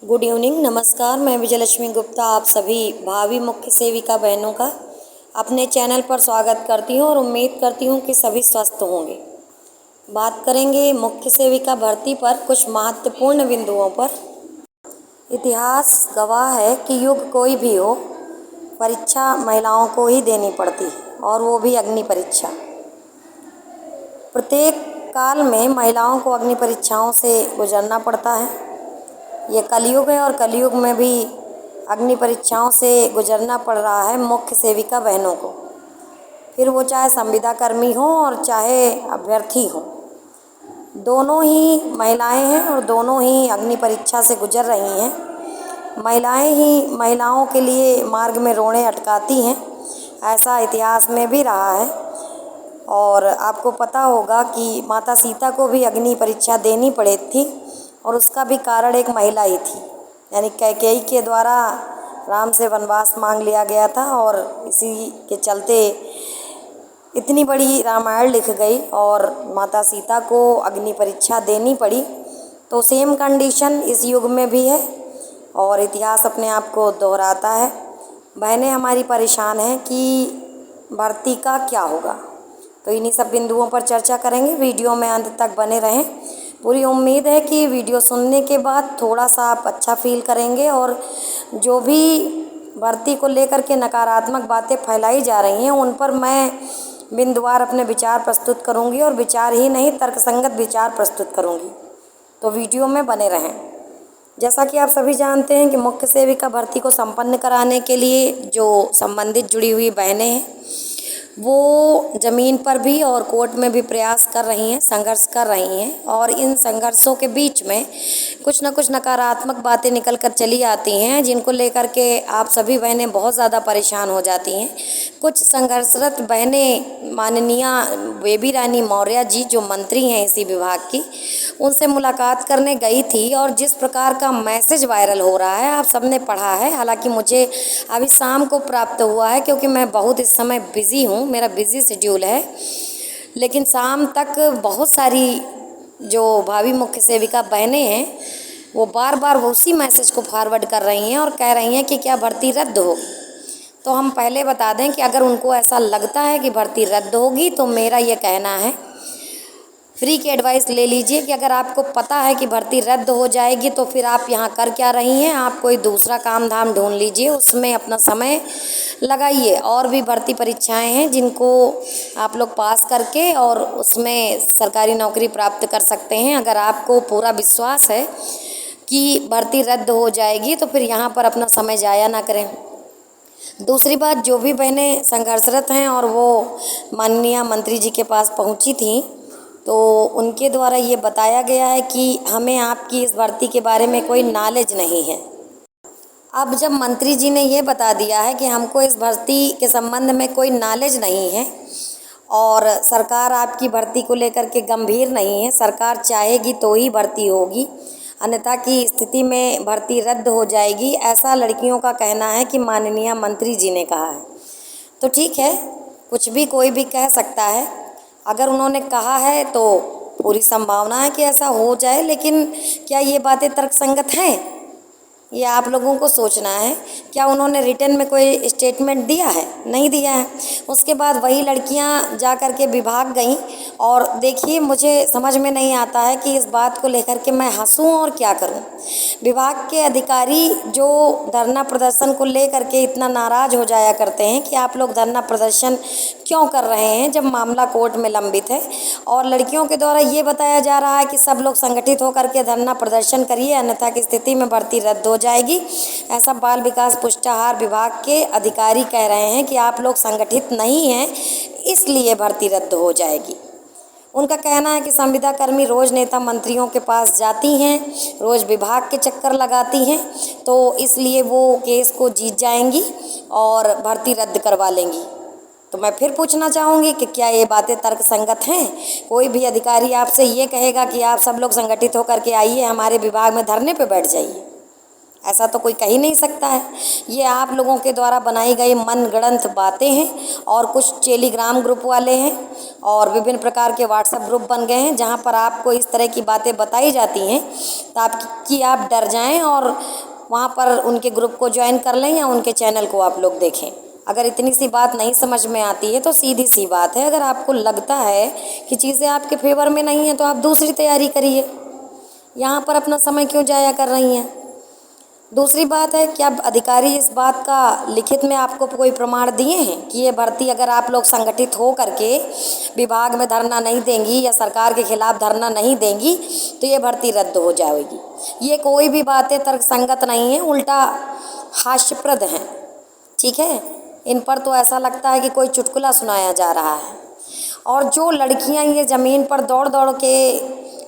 Good evening, नमस्कार। मैं विजयलक्ष्मी गुप्ता आप सभी भावी मुख्य सेविका बहनों का अपने चैनल पर स्वागत करती हूँ और उम्मीद करती हूँ कि सभी स्वस्थ होंगे। बात करेंगे मुख्य सेविका भर्ती पर कुछ महत्वपूर्ण बिंदुओं पर। इतिहास गवाह है कि युग कोई भी हो, परीक्षा महिलाओं को ही देनी पड़ती है और वो भी अग्नि परीक्षा। प्रत्येक काल में महिलाओं को अग्नि परीक्षाओं से गुजरना पड़ता है। ये कलयुग है और कलयुग में भी अग्नि परीक्षाओं से गुजरना पड़ रहा है मुख्य सेविका बहनों को। फिर वो चाहे संविदा कर्मी हो और चाहे अभ्यर्थी हो, दोनों ही महिलाएं हैं और दोनों ही अग्नि परीक्षा से गुजर रही हैं। महिलाएं ही महिलाओं के लिए मार्ग में रोड़ें अटकाती हैं, ऐसा इतिहास में भी रहा है। और आपको पता होगा कि माता सीता को भी अग्नि परीक्षा देनी पड़ी थी और उसका भी कारण एक महिला ही थी, यानी कैकेयी के द्वारा राम से वनवास मांग लिया गया था और इसी के चलते इतनी बड़ी रामायण लिख गई और माता सीता को अग्नि परीक्षा देनी पड़ी। तो सेम कंडीशन इस युग में भी है और इतिहास अपने आप को दोहराता है। बहनें हमारी परेशान हैं कि भर्ती का क्या होगा, तो इन्हीं सब बिंदुओं पर चर्चा करेंगे। वीडियो में अंत तक बने रहें। पूरी उम्मीद है कि वीडियो सुनने के बाद थोड़ा सा आप अच्छा फील करेंगे और जो भी भर्ती को लेकर के नकारात्मक बातें फैलाई जा रही हैं उन पर मैं बिंदुवार अपने विचार प्रस्तुत करूंगी और विचार ही नहीं, तर्कसंगत विचार प्रस्तुत करूंगी। तो वीडियो में बने रहें। जैसा कि आप सभी जानते हैं कि मुख्य सेविका भर्ती को संपन्न कराने के लिए जो संबंधित जुड़ी हुई बहनें हैं वो ज़मीन पर भी और कोर्ट में भी प्रयास कर रही हैं, संघर्ष कर रही हैं और इन संघर्षों के बीच में कुछ न कुछ नकारात्मक बातें निकल कर चली आती हैं, जिनको लेकर के आप सभी बहनें बहुत ज़्यादा परेशान हो जाती हैं। कुछ संघर्षरत बहनें माननीय बेबी रानी मौर्य जी जो मंत्री हैं इसी विभाग की, उनसे मुलाकात करने गई थी और जिस प्रकार का मैसेज वायरल हो रहा है आप सबने पढ़ा है। हालांकि मुझे अभी शाम को प्राप्त हुआ है क्योंकि मैं बहुत इस समय बिज़ी हूँ, मेरा बिज़ी शेड्यूल है, लेकिन शाम तक बहुत सारी जो भावी मुख्य सेविका बहनें हैं वो बार बार उसी मैसेज को फॉरवर्ड कर रही हैं और कह रही हैं कि क्या भर्ती रद्द होगी। तो हम पहले बता दें कि अगर उनको ऐसा लगता है कि भर्ती रद्द होगी तो मेरा ये कहना है, फ्री की एडवाइस ले लीजिए कि अगर आपको पता है कि भर्ती रद्द हो जाएगी तो फिर आप यहाँ कर क्या रही हैं, आप कोई दूसरा काम धाम ढूंढ लीजिए, उसमें अपना समय लगाइए। और भी भर्ती परीक्षाएं हैं जिनको आप लोग पास करके और उसमें सरकारी नौकरी प्राप्त कर सकते हैं। अगर आपको पूरा विश्वास है कि भर्ती रद्द हो जाएगी तो फिर यहाँ पर अपना समय ज़ाया ना करें। दूसरी बात, जो भी बहनें संघर्षरत हैं और वो माननीय मंत्री जी के पास पहुँची थी तो उनके द्वारा ये बताया गया है कि हमें आपकी इस भर्ती के बारे में कोई नॉलेज नहीं है। अब जब मंत्री जी ने ये बता दिया है कि हमको इस भर्ती के संबंध में कोई नॉलेज नहीं है और सरकार आपकी भर्ती को लेकर के गंभीर नहीं है, सरकार चाहेगी तो ही भर्ती होगी, अन्यथा की स्थिति में भर्ती रद्द हो जाएगी, ऐसा लड़कियों का कहना है कि माननीय मंत्री जी ने कहा है। तो ठीक है, कुछ भी कोई भी कह सकता है। अगर उन्होंने कहा है तो पूरी संभावना है कि ऐसा हो जाए, लेकिन क्या ये बातें तर्कसंगत हैं, ये आप लोगों को सोचना है। क्या उन्होंने रिटर्न में कोई स्टेटमेंट दिया है? नहीं दिया है। उसके बाद वही लड़कियां जा कर के विभाग गईं और देखिए, मुझे समझ में नहीं आता है कि इस बात को लेकर के मैं हंसूं और क्या करूं। विभाग के अधिकारी जो धरना प्रदर्शन को लेकर के इतना नाराज़ हो जाया करते हैं कि आप लोग धरना प्रदर्शन क्यों कर रहे हैं जब मामला कोर्ट में लंबित है, और लड़कियों के द्वारा ये बताया जा रहा है कि सब लोग संगठित होकर के धरना प्रदर्शन करिए, अन्यथा की स्थिति में भर्ती रद्द हो जाएगी। ऐसा बाल विकास पुष्टाहार विभाग के अधिकारी कह रहे हैं कि आप लोग संगठित नहीं हैं इसलिए भर्ती रद्द हो जाएगी। उनका कहना है कि संविदा कर्मी रोज़ नेता मंत्रियों के पास जाती हैं, रोज़ विभाग के चक्कर लगाती हैं, तो इसलिए वो केस को जीत जाएंगी और भर्ती रद्द करवा लेंगी। तो मैं फिर पूछना चाहूँगी कि क्या ये बातें तर्कसंगत हैं? कोई भी अधिकारी आपसे ये कहेगा कि आप सब लोग संगठित होकर के आइए, हमारे विभाग में धरने पे बैठ जाइए, ऐसा तो कोई कह ही नहीं सकता है। ये आप लोगों के द्वारा बनाई गई मनगढ़ंत बातें हैं और कुछ टेलीग्राम ग्रुप वाले हैं और विभिन्न प्रकार के व्हाट्सएप ग्रुप बन गए हैं जहाँ पर आपको इस तरह की बातें बताई जाती हैं ताकि आप डर जाएं और वहाँ पर उनके ग्रुप को ज्वाइन कर लें या उनके चैनल को आप लोग देखें। अगर इतनी सी बात नहीं समझ में आती है तो सीधी सी बात है, अगर आपको लगता है कि चीज़ें आपके फेवर में नहीं हैं तो आप दूसरी तैयारी करिए। यहाँ पर अपना समय क्यों जाया कर रही हैं? दूसरी बात है कि अब अधिकारी इस बात का लिखित में आपको कोई प्रमाण दिए हैं कि ये भर्ती अगर आप लोग संगठित हो करके विभाग में धरना नहीं देंगी या सरकार के खिलाफ धरना नहीं देंगी तो ये भर्ती रद्द हो जाएगी। ये कोई भी बातें तर्कसंगत नहीं है, उल्टा हास्यप्रद हैं। ठीक है, इन पर तो ऐसा लगता है कि कोई चुटकुला सुनाया जा रहा है। और जो लड़कियां ये ज़मीन पर दौड़ दौड़ के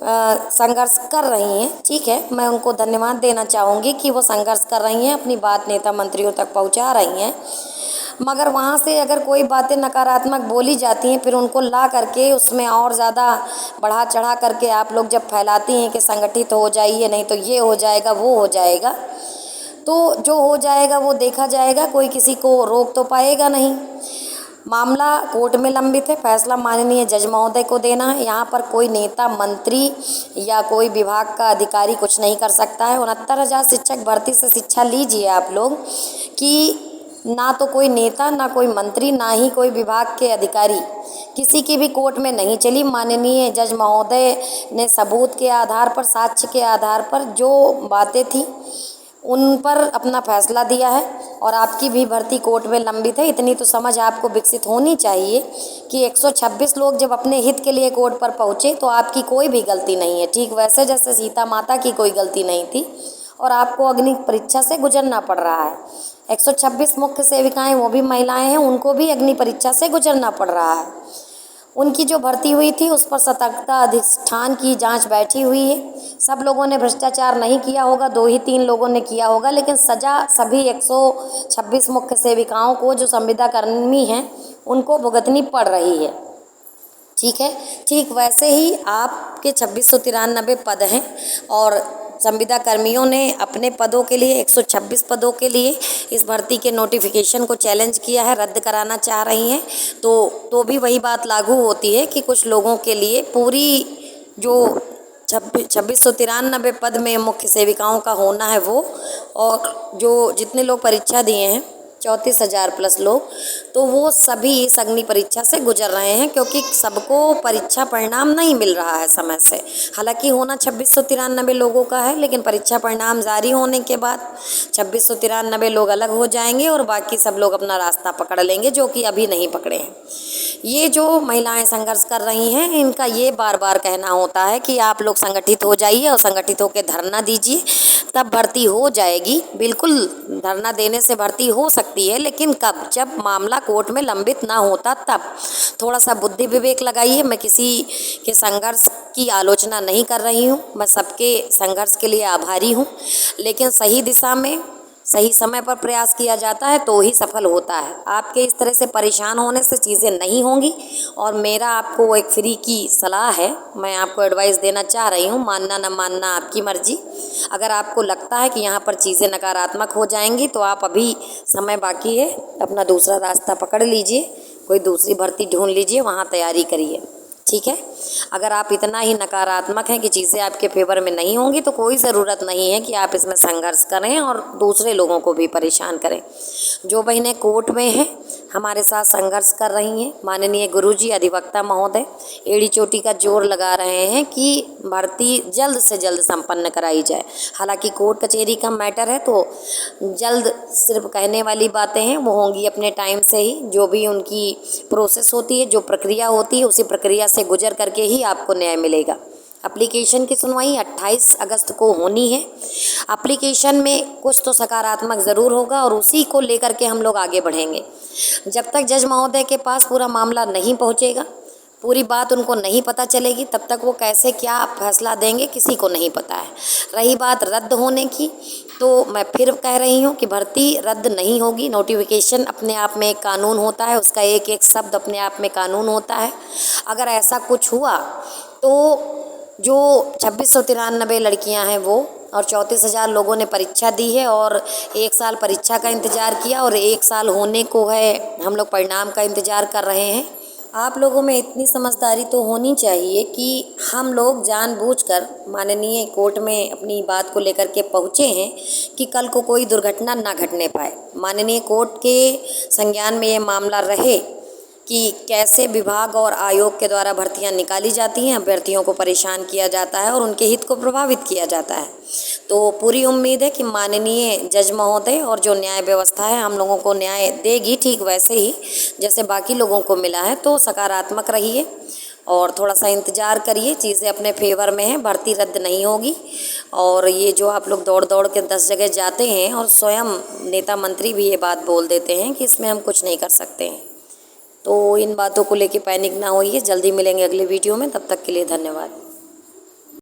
संघर्ष कर रही हैं, ठीक है, मैं उनको धन्यवाद देना चाहूँगी कि वो संघर्ष कर रही हैं, अपनी बात नेता मंत्रियों तक पहुँचा रही हैं। मगर वहाँ से अगर कोई बातें नकारात्मक बोली जाती हैं फिर उनको ला करके उसमें और ज़्यादा बढ़ा चढ़ा करके आप लोग जब फैलाती हैं कि संगठित हो जाइए, नहीं तो ये हो जाएगा वो हो जाएगा, तो जो हो जाएगा वो देखा जाएगा, कोई किसी को रोक तो पाएगा नहीं। मामला कोर्ट में लंबित है, फैसला माननीय जज महोदय को देना है। यहाँ पर कोई नेता मंत्री या कोई विभाग का अधिकारी कुछ नहीं कर सकता है। 69,000 शिक्षक भर्ती से शिक्षा लीजिए आप लोग कि ना तो कोई नेता, ना कोई मंत्री, ना ही कोई विभाग के अधिकारी किसी की भी कोर्ट में नहीं चली। माननीय जज महोदय ने सबूत के आधार पर, साक्ष्य के आधार पर जो बातें थी उन पर अपना फैसला दिया है और आपकी भी भर्ती कोर्ट में लंबित है। इतनी तो समझ आपको विकसित होनी चाहिए कि 126 लोग जब अपने हित के लिए कोर्ट पर पहुँचे तो आपकी कोई भी गलती नहीं है। ठीक वैसे जैसे सीता माता की कोई गलती नहीं थी और आपको अग्नि परीक्षा से गुजरना पड़ रहा है। 126 मुख्य सेविकाएं, वो भी महिलाएं हैं, उनको भी अग्नि परीक्षा से गुजरना पड़ रहा है। उनकी जो भर्ती हुई थी उस पर सतर्कता अधिष्ठान की जांच बैठी हुई है। सब लोगों ने भ्रष्टाचार नहीं किया होगा, 2 ही 3 लोगों ने किया होगा, लेकिन सज़ा सभी 126 मुख्य सेविकाओं को जो संविदा कर्मी हैं उनको भुगतनी पड़ रही है। ठीक है, ठीक वैसे ही आपके 2693 पद हैं और संविदा कर्मियों ने अपने पदों के लिए 126 पदों के लिए इस भर्ती के नोटिफिकेशन को चैलेंज किया है, रद्द कराना चाह रही हैं। तो भी वही बात लागू होती है कि कुछ लोगों के लिए पूरी जो 2693 पद में मुख्य सेविकाओं का होना है वो, और जो जितने लोग परीक्षा दिए हैं 34,000 प्लस लोग, तो वो सभी इस अग्नि परीक्षा से गुजर रहे हैं क्योंकि सबको परीक्षा परिणाम नहीं मिल रहा है समय से। हालांकि होना 2693 लोगों का है, लेकिन परीक्षा परिणाम जारी होने के बाद 2693 लोग अलग हो जाएंगे और बाकी सब लोग अपना रास्ता पकड़ लेंगे, जो कि अभी नहीं पकड़े हैं। ये जो महिलाएं संघर्ष कर रही हैं इनका ये बार बार कहना होता है कि आप लोग संगठित हो जाइए और संगठित होकर धरना दीजिए, तब भर्ती हो जाएगी। बिल्कुल धरना देने से भर्ती हो सकती है, लेकिन कब? जब मामला कोर्ट में लंबित ना होता तब। थोड़ा सा बुद्धि विवेक लगाइए। मैं किसी के संघर्ष की आलोचना नहीं कर रही हूँ, मैं सबके संघर्ष के लिए आभारी हूँ, लेकिन सही दिशा में सही समय पर प्रयास किया जाता है तो ही सफल होता है। आपके इस तरह से परेशान होने से चीज़ें नहीं होंगी। और मेरा आपको एक फ्री की सलाह है, मैं आपको एडवाइस देना चाह रही हूँ, मानना न मानना आपकी मर्जी। अगर आपको लगता है कि यहाँ पर चीज़ें नकारात्मक हो जाएंगी तो आप अभी समय बाकी है, अपना दूसरा रास्ता पकड़ लीजिए, कोई दूसरी भर्ती ढूंढ लीजिए, वहाँ तैयारी करिए। ठीक है, अगर आप इतना ही नकारात्मक हैं कि चीज़ें आपके फेवर में नहीं होंगी तो कोई ज़रूरत नहीं है कि आप इसमें संघर्ष करें और दूसरे लोगों को भी परेशान करें। जो बहनें कोर्ट में हैं, हमारे साथ संघर्ष कर रही हैं, माननीय गुरुजी अधिवक्ता महोदय एड़ी चोटी का जोर लगा रहे हैं कि भर्ती जल्द से जल्द संपन्न कराई जाए। हालांकि कोर्ट कचहरी का मैटर है तो जल्द सिर्फ कहने वाली बातें हैं, वो होंगी अपने टाइम से ही। जो भी उनकी प्रोसेस होती है, जो प्रक्रिया होती है, उसी प्रक्रिया से गुजर करके ही आपको न्याय मिलेगा। एप्लीकेशन की सुनवाई 28 अगस्त को होनी है। एप्लीकेशन में कुछ तो सकारात्मक ज़रूर होगा और उसी को लेकर के हम लोग आगे बढ़ेंगे। जब तक जज महोदय के पास पूरा मामला नहीं पहुंचेगा, पूरी बात उनको नहीं पता चलेगी, तब तक वो कैसे क्या फैसला देंगे किसी को नहीं पता है। रही बात रद्द होने की, तो मैं फिर कह रही हूँ कि भर्ती रद्द नहीं होगी। नोटिफिकेशन अपने आप में एक कानून होता है, उसका एक एक शब्द अपने आप में कानून होता है। अगर ऐसा कुछ हुआ तो जो 2693 लड़कियां हैं वो और 34,000 लोगों ने परीक्षा दी है और 1 साल परीक्षा का इंतज़ार किया और 1 साल होने को है, हम लोग परिणाम का इंतज़ार कर रहे हैं। आप लोगों में इतनी समझदारी तो होनी चाहिए कि हम लोग जानबूझकर माननीय कोर्ट में अपनी बात को लेकर के पहुँचे हैं कि कल को कोई दुर्घटना ना घटने पाए। माननीय कोर्ट के संज्ञान में ये मामला रहे कि कैसे विभाग और आयोग के द्वारा भर्तियां निकाली जाती हैं, अभ्यर्थियों को परेशान किया जाता है और उनके हित को प्रभावित किया जाता है। तो पूरी उम्मीद है कि माननीय जज महोदय और जो न्याय व्यवस्था है हम लोगों को न्याय देगी, ठीक वैसे ही जैसे बाकी लोगों को मिला है। तो सकारात्मक रहिए और थोड़ा सा इंतज़ार करिए, चीज़ें अपने फेवर में हैं, भर्ती रद्द नहीं होगी। और ये जो आप लोग दौड़ दौड़ के 10 जगह जाते हैं और स्वयं नेता मंत्री भी ये बात बोल देते हैं कि इसमें हम कुछ नहीं कर सकते हैं, तो इन बातों को लेके पैनिक ना होइए। जल्दी मिलेंगे अगले वीडियो में, तब तक के लिए धन्यवाद।